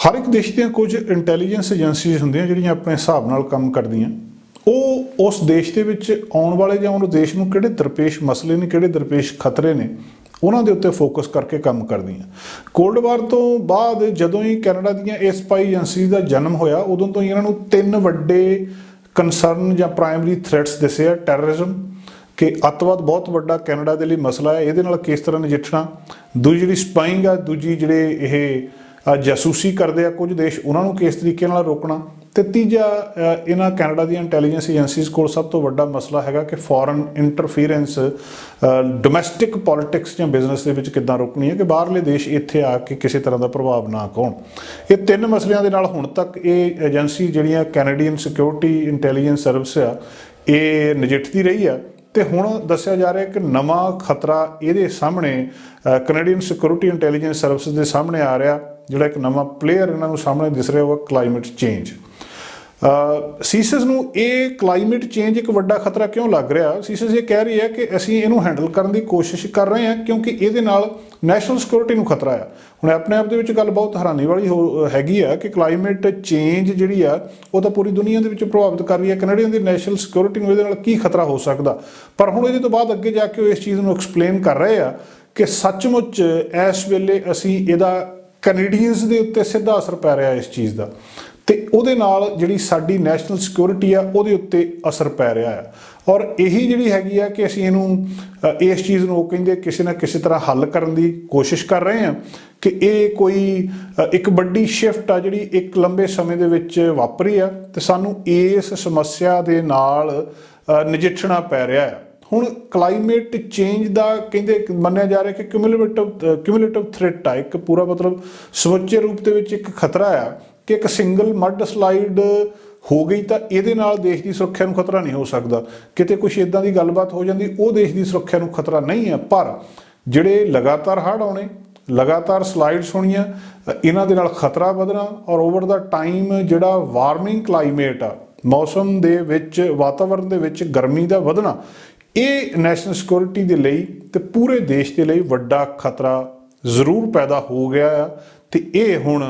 हर एक देश ਦੀਆਂ ਕੁਝ ਇੰਟੈਲੀਜੈਂਸ ਏਜੰਸੀਜ਼ ਹੁੰਦੀਆਂ ਜਿਹੜੀਆਂ ਆਪਣੇ ਹਿਸਾਬ ਨਾਲ ਕੰਮ ਕਰਦੀਆਂ। ਉਹ ਉਸ ਦੇਸ਼ ਦੇ ਵਿੱਚ ਆਉਣ ਵਾਲੇ ਜਾਂ ਉਸ ਦੇਸ਼ ਨੂੰ ਕਿਹੜੇ ਦਰਪੇਸ਼ ਮਸਲੇ ਨੇ, ਕਿਹੜੇ ਦਰਪੇਸ਼ ਖਤਰੇ ਨੇ, ਉਹਨਾਂ ਦੇ ਉੱਤੇ ਫੋਕਸ ਕਰਕੇ ਕੰਮ ਕਰਦੀਆਂ। ਕੋਲਡ ਵਾਰ ਤੋਂ ਬਾਅਦ ਜਦੋਂ ਹੀ ਕੈਨੇਡਾ ਦੀਆਂ ਇਹ ਸਪਾਈ ਏਜੰਸੀਜ਼ ਦਾ ਜਨਮ ਹੋਇਆ, ਉਦੋਂ ਤੋਂ ਹੀ ਇਹਨਾਂ ਨੂੰ ਤਿੰਨ ਵੱਡੇ ਕੰਸਰਨ ਜਾਂ ਪ੍ਰਾਇਮਰੀ ਥ੍ਰੈਟਸ ਦਿਸੇ ਆ। ਟੈਰਰਿਜ਼ਮ, ਕਿ ਅੱਤਵਾਦ ਬਹੁਤ ਵੱਡਾ ਕੈਨੇਡਾ ਦੇ ਲਈ ਮਸਲਾ ਹੈ, ਇਹਦੇ ਨਾਲ ਕਿਸ ਤਰ੍ਹਾਂ ਨਜਿੱਠਣਾ। ਦੂਜੀ ਜਿਹੜੀ ਸਪਾਈਂਗ ਆ, ਦੂਜੀ ਜਿਹੜੇ ਇਹ ਜਾਸੂਸੀ ਕਰਦੇ ਆ ਕੁਝ ਦੇਸ਼, ਉਹਨਾਂ ਨੂੰ ਕਿਸ ਤਰੀਕੇ ਨਾਲ ਰੋਕਣਾ। ਤੇ ਤੀਜਾ ਇਹਨਾਂ ਕੈਨੇਡਾ ਦੀਆਂ ਇੰਟੈਲੀਜੈਂਸ ਏਜੰਸੀਜ਼ ਕੋਲ ਸਭ ਤੋਂ ਵੱਡਾ ਮਸਲਾ ਹੈਗਾ ਕਿ ਫੋਰਨ ਇੰਟਰਫੀਰੈਂਸ ਡੋਮੈਸਟਿਕ ਪੋਲੀਟਿਕਸ ਜਾਂ ਬਿਜ਼ਨਸ ਦੇ ਵਿੱਚ ਕਿੱਦਾਂ ਰੋਕਣੀ ਹੈ, ਕਿ ਬਾਹਰਲੇ ਦੇਸ਼ ਇੱਥੇ ਆ ਕੇ ਕਿਸੇ ਤਰ੍ਹਾਂ ਦਾ ਪ੍ਰਭਾਵ ਨਾ ਪਾਉਣ। ਇਹ ਤਿੰਨ ਮਸਲਿਆਂ ਦੇ ਨਾਲ ਹੁਣ ਤੱਕ ਇਹ ਏਜੰਸੀ ਜਿਹੜੀਆਂ ਕੈਨੇਡੀਅਨ ਸਿਕਿਉਰਿਟੀ ਇੰਟੈਲੀਜੈਂਸ ਸਰਵਿਸ ਆ, ਇਹ ਨਜਿੱਠਦੀ ਰਹੀ ਆ। ਤੇ ਹੁਣ ਦੱਸਿਆ ਜਾ ਰਿਹਾ ਕਿ ਨਵਾਂ ਖਤਰਾ ਇਹਦੇ ਸਾਹਮਣੇ ਕੈਨੇਡੀਅਨ ਸਿਕਿਉਰਿਟੀ ਇੰਟੈਲੀਜੈਂਸ ਸਰਵਿਸਿਜ਼ ਦੇ ਸਾਹਮਣੇ ਆ ਰਿਹਾ। ਜਿਹੜਾ ਇੱਕ ਨਵਾਂ ਪਲੇਅਰ ਇਹਨਾਂ ਨੂੰ ਸਾਹਮਣੇ ਦਿਸ ਰਿਹਾ ਉਹ ਕਲਾਈਮੇਟ ਚੇਂਜ। ਸੀਸਸ ਨੂੰ ਇਹ ਕਲਾਈਮੇਟ ਚੇਂਜ ਇੱਕ ਵੱਡਾ ਖਤਰਾ ਕਿਉਂ ਲੱਗ ਰਿਹਾ? ਸੀਸਸ ਇਹ ਕਹਿ ਰਹੀ ਹੈ ਕਿ ਅਸੀਂ ਇਹਨੂੰ ਹੈਂਡਲ ਕਰਨ ਦੀ ਕੋਸ਼ਿਸ਼ ਕਰ ਰਹੇ ਹਾਂ ਕਿਉਂਕਿ ਇਹਦੇ ਨਾਲ ਨੈਸ਼ਨਲ ਸਿਕਿਉਰਿਟੀ ਨੂੰ ਖਤਰਾ ਆ। ਹੁਣ ਆਪਣੇ ਆਪ ਦੇ ਵਿੱਚ ਗੱਲ ਬਹੁਤ ਹੈਰਾਨੀ ਵਾਲੀ ਹੈਗੀ ਆ ਕਿ ਕਲਾਈਮੇਟ ਚੇਂਜ ਜਿਹੜੀ ਆ ਉਹ ਤਾਂ ਪੂਰੀ ਦੁਨੀਆ ਦੇ ਵਿੱਚ ਪ੍ਰਭਾਵਿਤ ਕਰ ਰਹੀ ਹੈ। ਕੈਨੇਡੀਅਨ ਦੀ ਨੈਸ਼ਨਲ ਸਿਕਿਉਰਿਟੀ ਨੂੰ ਇਹਦੇ ਨਾਲ ਕੀ ਖਤਰਾ ਹੋ ਸਕਦਾ? ਪਰ ਹੁਣ ਇਹਦੇ ਤੋਂ ਬਾਅਦ ਅੱਗੇ ਜਾ ਕੇ ਉਹ ਇਸ ਚੀਜ਼ ਨੂੰ ਐਕਸਪਲੇਨ ਕਰ ਰਹੇ ਆ ਕਿ ਸੱਚਮੁੱਚ ਇਸ ਵੇਲੇ ਅਸੀਂ ਇਹਦਾ ਕੈਨੇਡੀਅਨਸ ਦੇ ਉੱਤੇ ਸਿੱਧਾ ਅਸਰ ਪੈ ਰਿਹਾ ਇਸ ਚੀਜ਼ ਦਾ, ਤੇ ਉਹਦੇ ਨਾਲ ਜਿਹੜੀ ਸਾਡੀ ਨੈਸ਼ਨਲ ਸਿਕਿਉਰਿਟੀ ਆ ਉਹਦੇ ਉੱਤੇ ਅਸਰ ਪੈ ਰਿਹਾ ਆ। ਔਰ ਇਹੀ ਜਿਹੜੀ ਹੈਗੀ ਆ ਕਿ ਅਸੀਂ ਇਹਨੂੰ ਇਸ ਚੀਜ਼ ਨੂੰ ਉਹ ਕਹਿੰਦੇ ਕਿਸੇ ਨਾ ਕਿਸੇ ਤਰ੍ਹਾਂ ਹੱਲ ਕਰਨ ਦੀ ਕੋਸ਼ਿਸ਼ ਕਰ ਰਹੇ ਹਾਂ ਕਿ ਇਹ ਕੋਈ ਇੱਕ ਵੱਡੀ ਸ਼ਿਫਟ ਆ ਜਿਹੜੀ ਇੱਕ ਲੰਬੇ ਸਮੇਂ ਦੇ ਵਿੱਚ ਵਾਪਰੀ ਆ ਤੇ ਸਾਨੂੰ ਇਸ ਸਮੱਸਿਆ ਦੇ ਨਾਲ ਨਜਿੱਠਣਾ ਪੈ ਰਿਹਾ ਆ। ਹੁਣ ਕਲਾਈਮੇਟ ਚੇਂਜ ਦਾ ਕਹਿੰਦੇ ਮੰਨਿਆ ਜਾ ਰਿਹਾ ਕਿ ਕਿਊਮੂਲੇਟਿਵ ਥ੍ਰੈਟ ਆ, ਇੱਕ ਪੂਰਾ ਮਤਲਬ ਸਮੁੱਚੇ ਰੂਪ ਦੇ ਵਿੱਚ ਇੱਕ ਖਤਰਾ ਆ ਕਿ ਇੱਕ ਸਿੰਗਲ ਮੱਡ ਸਲਾਈਡ ਹੋ ਗਈ ਤਾਂ ਇਹਦੇ ਨਾਲ ਦੇਸ਼ ਦੀ ਸੁਰੱਖਿਆ ਨੂੰ ਖਤਰਾ ਨਹੀਂ ਹੋ ਸਕਦਾ। ਕਿਤੇ ਕੁਛ ਇੱਦਾਂ ਦੀ ਗੱਲਬਾਤ ਹੋ ਜਾਂਦੀ ਉਹ ਦੇਸ਼ ਦੀ ਸੁਰੱਖਿਆ ਨੂੰ ਖਤਰਾ ਨਹੀਂ ਹੈ, ਪਰ ਜਿਹੜੇ ਲਗਾਤਾਰ ਹੜ੍ਹ ਆਉਣੇ, ਲਗਾਤਾਰ ਸਲਾਈਡਸ ਹੋਣੀਆਂ, ਇਹਨਾਂ ਦੇ ਨਾਲ ਖਤਰਾ ਵਧਣਾ ਔਰ ਓਵਰ ਦਾ ਟਾਈਮ ਜਿਹੜਾ ਵਾਰਮਿੰਗ ਕਲਾਈਮੇਟ ਆ, ਮੌਸਮ ਦੇ ਵਿੱਚ ਵਾਤਾਵਰਨ ਦੇ ਵਿੱਚ ਗਰਮੀ ਦਾ ਵਧਣਾ, ਇਹ ਨੈਸ਼ਨਲ ਸਿਕਿਉਰਿਟੀ ਦੇ ਲਈ ਤੇ ਪੂਰੇ ਦੇਸ਼ ਦੇ ਲਈ ਵੱਡਾ ਖਤਰਾ ਜ਼ਰੂਰ ਪੈਦਾ ਹੋ ਗਿਆ ਆ। ਤੇ ਇਹ ਹੁਣ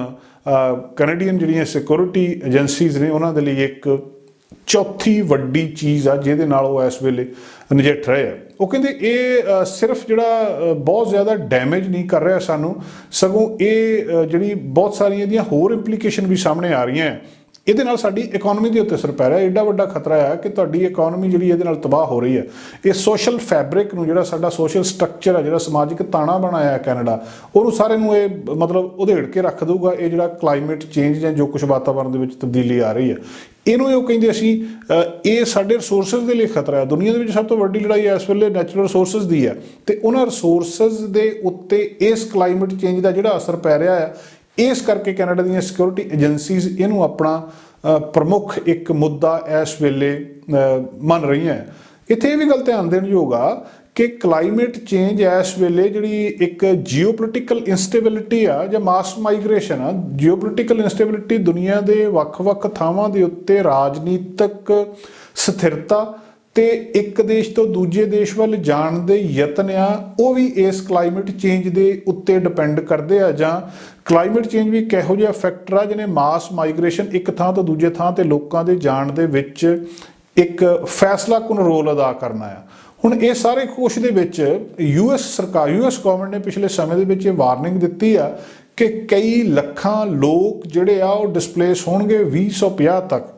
ਕੈਨੇਡੀਅਨ ਜਿਹੜੀਆਂ ਸਿਕਿਉਰਿਟੀ ਏਜੰਸੀਜ਼ ਨੇ ਉਹਨਾਂ ਦੇ ਲਈ ਇੱਕ ਚੌਥੀ ਵੱਡੀ ਚੀਜ਼ ਆ ਜਿਹਦੇ ਨਾਲ ਉਹ ਇਸ ਵੇਲੇ ਨਜਿੱਠ ਰਹੇ ਆ। ਉਹ ਕਹਿੰਦੇ ਇਹ ਸਿਰਫ ਜਿਹੜਾ ਬਹੁਤ ਜ਼ਿਆਦਾ ਡੈਮੇਜ ਨਹੀਂ ਕਰ ਰਿਹਾ ਸਾਨੂੰ, ਸਗੋਂ ਇਹ ਜਿਹੜੀ ਬਹੁਤ ਸਾਰੀਆਂ ਇਹਦੀਆਂ ਹੋਰ ਇੰਪਲੀਕੇਸ਼ਨ ਵੀ ਸਾਹਮਣੇ ਆ ਰਹੀਆਂ। ਇਹਦੇ ਨਾਲ ਸਾਡੀ ਇਕਨੋਮੀ ਦੇ ਉੱਤੇ ਅਸਰ ਪੈ ਰਿਹਾ। ਐਡਾ ਵੱਡਾ ਖਤਰਾ ਆ ਕਿ ਤੁਹਾਡੀ ਇਕਨੋਮੀ ਜਿਹੜੀ ਇਹਦੇ ਨਾਲ ਤਬਾਹ ਹੋ ਰਹੀ ਹੈ। ਇਹ ਸੋਸ਼ਲ ਫੈਬਰਿਕ ਨੂੰ, ਜਿਹੜਾ ਸਾਡਾ ਸੋਸ਼ਲ ਸਟਰਕਚਰ ਆ, ਜਿਹੜਾ ਸਮਾਜਿਕ ਤਾਣਾ ਬਣਾਇਆ ਕੈਨੇਡਾ, ਉਹਨੂੰ ਸਾਰੇ ਨੂੰ ਇਹ ਮਤਲਬ ਉਧੇੜ ਕੇ ਰੱਖ ਦਊਗਾ ਇਹ ਜਿਹੜਾ ਕਲਾਈਮੇਟ ਚੇਂਜ ਜਾਂ ਜੋ ਕੁਛ ਵਾਤਾਵਰਨ ਦੇ ਵਿੱਚ ਤਬਦੀਲੀ ਆ ਰਹੀ ਹੈ। ਇਹਨੂੰ ਉਹ ਕਹਿੰਦੇ ਅਸੀਂ ਇਹ ਸਾਡੇ ਰਿਸੋਰਸਿਸ ਦੇ ਲਈ ਖਤਰਾ ਹੈ। ਦੁਨੀਆ ਦੇ ਵਿੱਚ ਸਭ ਤੋਂ ਵੱਡੀ ਲੜਾਈ ਇਸ ਵੇਲੇ ਨੈਚੁਰਲ ਰਿਸੋਰਸਿਸ ਦੀ ਹੈ ਤੇ ਉਹਨਾਂ ਰਿਸੋਰਸਿਸ ਦੇ ਉੱਤੇ ਇਸ ਕਲਾਈਮੇਟ ਚੇਂਜ ਦਾ ਜਿਹੜਾ ਅਸਰ ਪੈ ਰਿਹਾ ਹੈ, ਇਸ ਕਰਕੇ ਕੈਨੇਡਾ ਦੀਆਂ ਸਿਕਿਉਰਿਟੀ ਏਜੰਸੀਜ਼ ਇਹਨੂੰ ਆਪਣਾ ਪ੍ਰਮੁੱਖ ਇੱਕ ਮੁੱਦਾ ਇਸ ਵੇਲੇ ਮੰਨ ਰਹੀਆਂ। ਇੱਥੇ ਇਹ ਵੀ ਗੱਲ ਧਿਆਨ ਦੇਣ ਯੋਗ ਆ ਕਿ ਕਲਾਈਮੇਟ ਚੇਂਜ ਇਸ ਵੇਲੇ ਜਿਹੜੀ ਇੱਕ ਜੀਓਪੋਲੀਟੀਕਲ ਇੰਸਟੇਬਿਲਿਟੀ ਆ ਜਾਂ ਮਾਸ ਮਾਈਗ੍ਰੇਸ਼ਨ ਆ, ਜੀਓਪੋਲੀਟੀਕਲ ਇੰਸਟੇਬਿਲਿਟੀ ਦੁਨੀਆ ਦੇ ਵੱਖ-ਵੱਖ ਥਾਵਾਂ ਦੇ ਉੱਤੇ ਰਾਜਨੀਤਿਕ ਸਥਿਰਤਾ ਤੇ ਇੱਕ ਦੇਸ਼ ਤੋਂ ਦੂਜੇ ਦੇਸ਼ ਵੱਲ ਜਾਣ ਦੇ ਯਤਨ ਆ, ਉਹ ਵੀ ਇਸ ਕਲਾਈਮੇਟ ਚੇਂਜ ਦੇ ਉੱਤੇ ਡਿਪੈਂਡ ਕਰਦੇ ਆ। ਜਾਂ ਕਲਾਈਮੇਟ ਚੇਂਜ ਵੀ ਇੱਕ ਇਹੋ ਜਿਹਾ ਫੈਕਟਰ ਆ ਜਿਹਨੇ ਮਾਸ ਮਾਈਗ੍ਰੇਸ਼ਨ, ਇੱਕ ਥਾਂ ਤੋਂ ਦੂਜੇ ਥਾਂ ਤੇ ਲੋਕਾਂ ਦੇ ਜਾਣ ਦੇ ਵਿੱਚ ਇੱਕ ਫੈਸਲਾਕੁਨ ਰੋਲ ਅਦਾ ਕਰਨਾ ਆ। ਹੁਣ ਇਹ ਸਾਰੇ ਕੁਛ ਦੇ ਵਿੱਚ ਯੂਐਸ ਗਵਰਨਮੈਂਟ ਨੇ ਪਿਛਲੇ ਸਮੇਂ ਦੇ ਵਿੱਚ ਇਹ ਵਾਰਨਿੰਗ ਦਿੱਤੀ ਆ ਕਿ ਕਈ ਲੱਖਾਂ ਲੋਕ ਜਿਹੜੇ ਆ ਉਹ ਡਿਸਪਲੇਸ ਹੋਣਗੇ 2050 ਤੱਕ।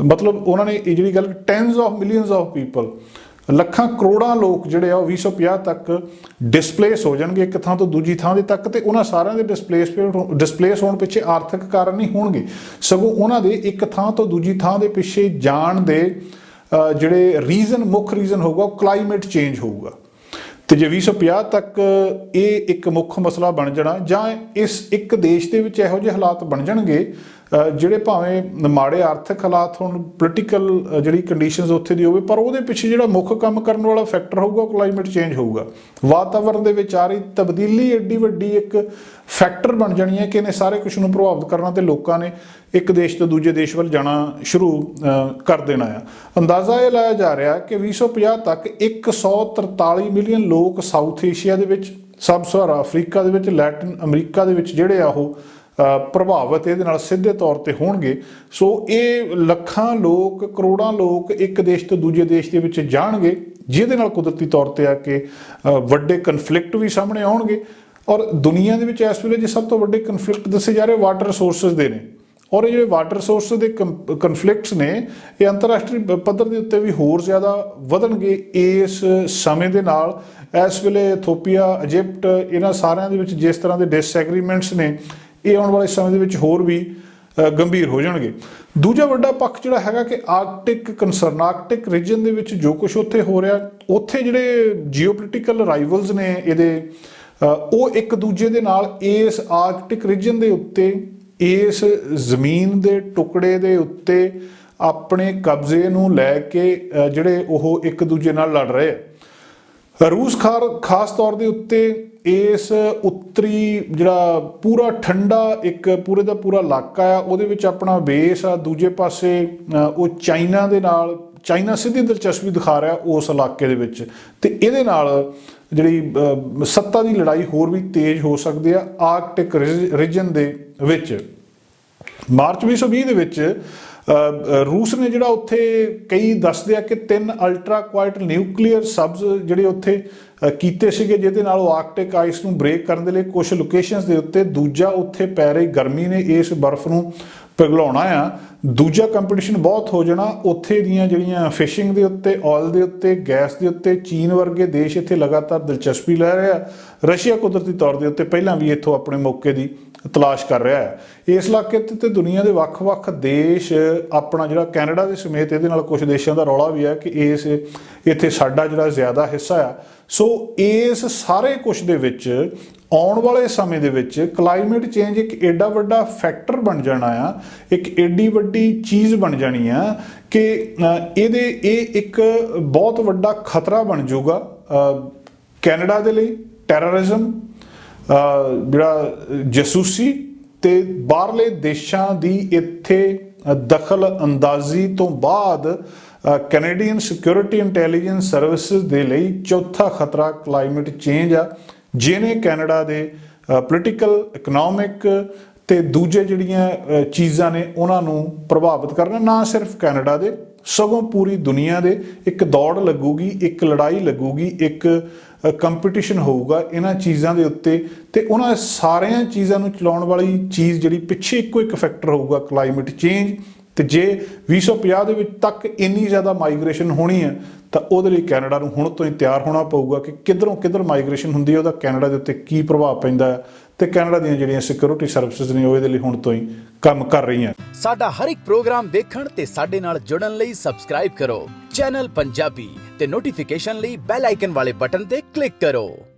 ਮਤਲਬ ਉਹਨਾਂ ਨੇ ਇਹ ਜਿਹੜੀ ਗੱਲ tens of millions of people, ਲੱਖਾਂ ਕਰੋੜਾਂ ਲੋਕ ਜਿਹੜੇ ਆ ਉਹ 2050 ਤੱਕ ਡਿਸਪਲੇਸ ਹੋ ਜਾਣਗੇ ਇੱਕ ਥਾਂ ਤੋਂ ਦੂਜੀ ਥਾਂ ਦੇ ਤੱਕ। ਤੇ ਉਹਨਾਂ ਸਾਰਿਆਂ ਦੇ ਡਿਸਪਲੇਸ ਹੋਣ ਪਿੱਛੇ ਆਰਥਿਕ ਕਾਰਨ ਨਹੀਂ ਹੋਣਗੇ, ਸਗੋਂ ਉਹਨਾਂ ਦੇ ਇੱਕ ਥਾਂ ਤੋਂ ਦੂਜੀ ਥਾਂ ਦੇ ਪਿੱਛੇ ਜਾਣ ਦੇ ਜਿਹੜੇ ਮੁੱਖ ਰੀਜ਼ਨ ਹੋਊਗਾ ਉਹ ਕਲਾਈਮੇਟ ਚੇਂਜ ਹੋਊਗਾ। ਤੇ ਜੇ 2050 ਤੱਕ ਇਹ ਇੱਕ ਮੁੱਖ ਮਸਲਾ ਬਣ ਜਾਣਾ, ਜਾਂ ਇਸ ਇੱਕ ਦੇਸ਼ ਦੇ ਵਿੱਚ ਇਹੋ ਜਿਹੇ ਹਾਲਾਤ ਬਣ ਜਾਣਗੇ ਜਿਹੜੇ ਭਾਵੇਂ ਮਾੜੇ ਆਰਥਿਕ ਹਾਲਾਤ ਹੋਣ, ਪੋਲੀਟੀਕਲ ਜਿਹੜੀ ਕੰਡੀਸ਼ਨਸ ਉੱਥੇ ਦੀ ਹੋਵੇ, ਪਰ ਉਹਦੇ ਪਿੱਛੇ ਜਿਹੜਾ ਮੁੱਖ ਕੰਮ ਕਰਨ ਵਾਲਾ ਫੈਕਟਰ ਹੋਊਗਾ ਉਹ ਕਲਾਈਮੇਟ ਚੇਂਜ ਹੋਊਗਾ। ਵਾਤਾਵਰਨ ਦੇ ਵਿੱਚ ਆ ਰਹੀ ਤਬਦੀਲੀ ਐਡੀ ਵੱਡੀ ਇੱਕ ਫੈਕਟਰ ਬਣ ਜਾਣੀ ਹੈ ਕਿ ਇਹਨੇ ਸਾਰੇ ਕੁਛ ਨੂੰ ਪ੍ਰਭਾਵਿਤ ਕਰਨਾ ਤੇ ਲੋਕਾਂ ਨੇ ਇੱਕ ਦੇਸ਼ ਤੋਂ ਦੂਜੇ ਦੇਸ਼ ਵੱਲ ਜਾਣਾ ਸ਼ੁਰੂ ਕਰ ਦੇਣਾ ਆ। ਅੰਦਾਜ਼ਾ ਇਹ ਲਾਇਆ ਜਾ ਰਿਹਾ ਕਿ 2050 ਤੱਕ 143 ਮਿਲੀਅਨ ਲੋਕ ਸਾਊਥ ਏਸ਼ੀਆ ਦੇ ਵਿੱਚ, ਸਬ ਸਹਾਰਾ ਅਫਰੀਕਾ ਦੇ ਵਿੱਚ, ਲੈਟਿਨ ਅਮਰੀਕਾ ਦੇ ਵਿੱਚ ਜਿਹੜੇ ਆ ਉਹ ਪ੍ਰਭਾਵਿਤ ਇਹਦੇ ਨਾਲ ਸਿੱਧੇ ਤੌਰ ਤੇ ਹੋਣਗੇ। ਸੋ ਇਹ ਲੱਖਾਂ ਲੋਕ, ਕਰੋੜਾਂ ਲੋਕ ਇੱਕ ਦੇਸ਼ ਤੋਂ ਦੂਜੇ ਦੇਸ਼ ਦੇ ਵਿੱਚ ਜਾਣਗੇ, ਜਿਹਦੇ ਨਾਲ ਕੁਦਰਤੀ ਤੌਰ ਤੇ ਆ ਕੇ ਵੱਡੇ ਕਨਫਲਿਕਟ ਵੀ ਸਾਹਮਣੇ ਆਉਣਗੇ। ਔਰ ਦੁਨੀਆ ਦੇ ਵਿੱਚ ਇਸ ਵੇਲੇ ਜੇ ਸਭ ਤੋਂ ਵੱਡੇ ਕਨਫਲਿਕਟ ਦੱਸੇ ਜਾ ਰਹੇ ਵਾਟਰ ਸੋਰਸਸ ਦੇ ਨੇ, ਔਰ ਇਹ ਜਿਹੜੇ ਵਾਟਰ ਸੋਰਸ ਦੇ ਕਨਫਲਿਕਟਸ ਨੇ ਇਹ ਅੰਤਰਰਾਸ਼ਟਰੀ ਪੱਧਰ ਦੇ ਉੱਤੇ ਵੀ ਹੋਰ ਜ਼ਿਆਦਾ ਵਧਣਗੇ ਇਸ ਸਮੇਂ ਦੇ ਨਾਲ। ਇਸ ਵੇਲੇ ਇਥੋਪੀਆ, ਇਜਿਪਟ, ਇਹਨਾਂ ਸਾਰਿਆਂ ਦੇ ਵਿੱਚ ਜਿਸ ਤਰ੍ਹਾਂ ਦੇ ਡਿਸਐਗਰੀਮੈਂਟਸ ਨੇ, ਇਹ ਆਉਣ ਵਾਲੇ ਸਮੇਂ ਦੇ ਵਿੱਚ ਹੋਰ ਵੀ ਗੰਭੀਰ ਹੋ ਜਾਣਗੇ। ਦੂਜਾ ਵੱਡਾ ਪੱਖ ਜਿਹੜਾ ਹੈਗਾ ਕਿ ਆਰਕਟਿਕ ਕੰਸਰਨ, ਆਰਕਟਿਕ ਰੀਜਨ ਦੇ ਵਿੱਚ ਜੋ ਕੁਝ ਉੱਥੇ ਹੋ ਰਿਹਾ, ਉੱਥੇ ਜਿਹੜੇ ਜੀਓਪੋਲਿਟੀਕਲ ਰਾਈਵਲਸ ਨੇ ਇਹਦੇ, ਉਹ ਇੱਕ ਦੂਜੇ ਦੇ ਨਾਲ ਇਸ ਆਰਕਟਿਕ ਰੀਜਨ ਦੇ ਉੱਤੇ, ਇਸ ਜ਼ਮੀਨ ਦੇ ਟੁਕੜੇ ਦੇ ਉੱਤੇ ਆਪਣੇ ਕਬਜ਼ੇ ਨੂੰ ਲੈ ਕੇ ਜਿਹੜੇ ਉਹ ਇੱਕ ਦੂਜੇ ਨਾਲ ਲੜ ਰਹੇ ਆ। ਰੂਸ ਖਾਸ ਤੌਰ ਦੇ ਉੱਤੇ ਇਸ ਉੱਤਰੀ ਜਿਹੜਾ ਪੂਰਾ ਠੰਡਾ ਇੱਕ ਪੂਰੇ ਦਾ ਪੂਰਾ ਇਲਾਕਾ ਆ, ਉਹਦੇ ਵਿੱਚ ਆਪਣਾ ਬੇਸ ਆ। ਦੂਜੇ ਪਾਸੇ ਉਹ ਚਾਈਨਾ ਦੇ ਨਾਲ, ਚਾਈਨਾ ਸਿੱਧੀ ਦਿਲਚਸਪੀ ਦਿਖਾ ਰਿਹਾ ਉਸ ਇਲਾਕੇ ਦੇ ਵਿੱਚ, ਤੇ ਇਹਦੇ ਨਾਲ ਜਿਹੜੀ ਸੱਤਾ ਦੀ ਲੜਾਈ ਹੋਰ ਵੀ ਤੇਜ਼ ਹੋ ਸਕਦੀ ਆ ਆਰਕਟਿਕ ਰੀਜਨ ਦੇ ਵਿੱਚ। ਮਾਰਚ 2020 ਦੇ ਵਿੱਚ ਰੂਸ ਨੇ ਜਿਹੜਾ ਉੱਥੇ, ਕਈ ਦੱਸਦੇ ਆ ਕਿ 3 ਅਲਟਰਾ ਕੁਆਇਟ ਨਿਊਕਲੀਅਰ ਸਬਸ ਜਿਹੜੇ ਉੱਥੇ ਕੀਤੇ ਸੀਗੇ, ਜਿਹਦੇ ਨਾਲ ਉਹ ਆਰਕਟਿਕ ਆਈਸ ਨੂੰ ਬ੍ਰੇਕ ਕਰਨ ਦੇ ਲਈ ਕੁਝ ਲੋਕੇਸ਼ਨਸ ਦੇ ਉੱਤੇ। ਦੂਜਾ, ਉੱਥੇ ਪੈ ਰਹੀ ਗਰਮੀ ਨੇ ਇਸ ਬਰਫ਼ ਨੂੰ ਪਿਘਲਾਉਣਾ ਆ। ਦੂਜਾ, ਕੰਪੀਟੀਸ਼ਨ ਬਹੁਤ ਹੋ ਜਾਣਾ ਉੱਥੇ ਦੀਆਂ ਜਿਹੜੀਆਂ ਫਿਸ਼ਿੰਗ ਦੇ ਉੱਤੇ, ਆਇਲ ਦੇ ਉੱਤੇ, ਗੈਸ ਦੇ ਉੱਤੇ। ਚੀਨ ਵਰਗੇ ਦੇਸ਼ ਇੱਥੇ ਲਗਾਤਾਰ ਦਿਲਚਸਪੀ ਲੈ ਰਿਹਾ। ਰਸ਼ੀਆ ਕੁਦਰਤੀ ਤੌਰ ਦੇ ਉੱਤੇ ਪਹਿਲਾਂ ਵੀ ਇੱਥੋਂ ਆਪਣੇ ਮੌਕੇ ਦੀ ਤਲਾਸ਼ ਕਰ ਰਿਹਾ ਹੈ। ਇਸ ਇਲਾਕੇ ਤੇ ਦੁਨੀਆ ਦੇ ਵੱਖ-ਵੱਖ ਦੇਸ਼, ਆਪਣਾ ਜਿਹੜਾ ਕੈਨੇਡਾ ਦੇ ਸਮੇਤ ਇਹਦੇ ਨਾਲ ਕੁਝ ਦੇਸ਼ਾਂ ਦਾ ਰੌਲਾ ਵੀ ਹੈ ਕਿ ਇੱਥੇ ਸਾਡਾ ਜਿਹੜਾ ਜ਼ਿਆਦਾ ਹਿੱਸਾ ਆ। ਸੋ ਇਸ ਸਾਰੇ ਕੁਝ ਦੇ ਵਿੱਚ ਆਉਣ ਵਾਲੇ ਸਮੇਂ ਦੇ ਵਿੱਚ ਕਲਾਈਮੇਟ ਚੇਂਜ ਇੱਕ ਏਡਾ ਵੱਡਾ ਫੈਕਟਰ ਬਣ ਜਾਣਾ ਆ, ਇੱਕ ਏਡੀ ਵੱਡੀ ਚੀਜ਼ ਬਣ ਜਾਣੀ ਆ ਕਿ ਇਹ ਇੱਕ ਬਹੁਤ ਵੱਡਾ ਖਤਰਾ ਬਣ ਜਾਊਗਾ ਕੈਨੇਡਾ ਦੇ ਲਈ। ਟੈਰਰਿਜ਼ਮ, ਜਿਹੜਾ ਜਾਸੂਸੀ ਤੇ ਬਾਹਰਲੇ ਦੇਸ਼ਾਂ ਦੀ ਇੱਥੇ ਦਖਲ ਅੰਦਾਜ਼ੀ ਤੋਂ ਬਾਅਦ ਕੈਨੇਡੀਅਨ ਸਿਕਿਉਰਿਟੀ ਇੰਟੈਲੀਜੈਂਸ ਸਰਵਿਸਿਜ਼ ਦੇ ਲਈ ਚੌਥਾ ਖਤਰਾ ਕਲਾਈਮੇਟ ਚੇਂਜ ਆ, ਜਿਹਨੇ ਕੈਨੇਡਾ ਦੇ ਪੋਲੀਟੀਕਲ, ਇਕਨੋਮਿਕ ਤੇ ਦੂਜੇ ਜਿਹੜੀਆਂ ਚੀਜ਼ਾਂ ਨੇ ਉਹਨਾਂ ਨੂੰ ਪ੍ਰਭਾਵਿਤ ਕਰਨਾ। ਨਾ ਸਿਰਫ ਕੈਨੇਡਾ ਦੇ, ਸਗੋਂ ਪੂਰੀ ਦੁਨੀਆ ਦੇ। ਇੱਕ ਦੌੜ ਲੱਗੂਗੀ, ਇੱਕ ਲੜਾਈ ਲੱਗੂਗੀ, ਇੱਕ ਕੰਪੀਟੀਸ਼ਨ ਹੋਊਗਾ ਇਹਨਾਂ ਚੀਜ਼ਾਂ ਦੇ ਉੱਤੇ, ਤੇ ਉਹਨਾਂ ਸਾਰੀਆਂ ਚੀਜ਼ਾਂ ਨੂੰ ਚਲਾਉਣ ਵਾਲੀ ਚੀਜ਼ ਜਿਹੜੀ ਪਿੱਛੇ ਇੱਕੋ ਇੱਕ ਫੈਕਟਰ ਹੋਊਗਾ, ਕਲਾਈਮੇਟ ਚੇਂਜ। ਤੇ ਜੇ 2050 ਦੇ ਵਿੱਚ ਤੱਕ ਇੰਨੀ ਜ਼ਿਆਦਾ ਮਾਈਗ੍ਰੇਸ਼ਨ ਹੋਣੀ ਹੈ ਤਾਂ ਉਹਦੇ ਲਈ ਕੈਨੇਡਾ ਨੂੰ ਹੁਣ ਤੋਂ ਹੀ ਤਿਆਰ ਹੋਣਾ ਪਊਗਾ ਕਿ ਕਿੱਧਰੋਂ ਕਿੱਧਰ ਮਾਈਗ੍ਰੇਸ਼ਨ ਹੁੰਦੀ ਹੈ, ਉਹਦਾ ਕੈਨੇਡਾ ਦੇ ਉੱਤੇ ਕੀ ਪ੍ਰਭਾਵ ਪੈਂਦਾ ਹੈ। ਤੇ ਕੈਨੇਡਾ ਦੀਆਂ ਜਿਹੜੀਆਂ ਸਿਕਿਉਰਿਟੀ ਸਰਵਿਸਿਜ਼ ਨੇ ਉਹ ਇਹਦੇ ਲਈ ਹੁਣ ਤੋਂ ਹੀ ਕੰਮ ਕਰ ਰਹੀਆਂ। ਸਾਡਾ ਹਰ ਇੱਕ ਪ੍ਰੋਗਰਾਮ ਦੇਖਣ ਤੇ ਸਾਡੇ ਨਾਲ ਜੁੜਨ ਲਈ ਸਬਸਕ੍ਰਾਈਬ ਕਰੋ ਚੈਨਲ ਪੰਜਾਬੀ ਤੇ ਨੋਟੀਫਿਕੇਸ਼ਨ ਲਈ ਬੈਲ ਆਈਕਨ ਵਾਲੇ ਬਟਨ ਤੇ ਕਲਿੱਕ ਕਰੋ।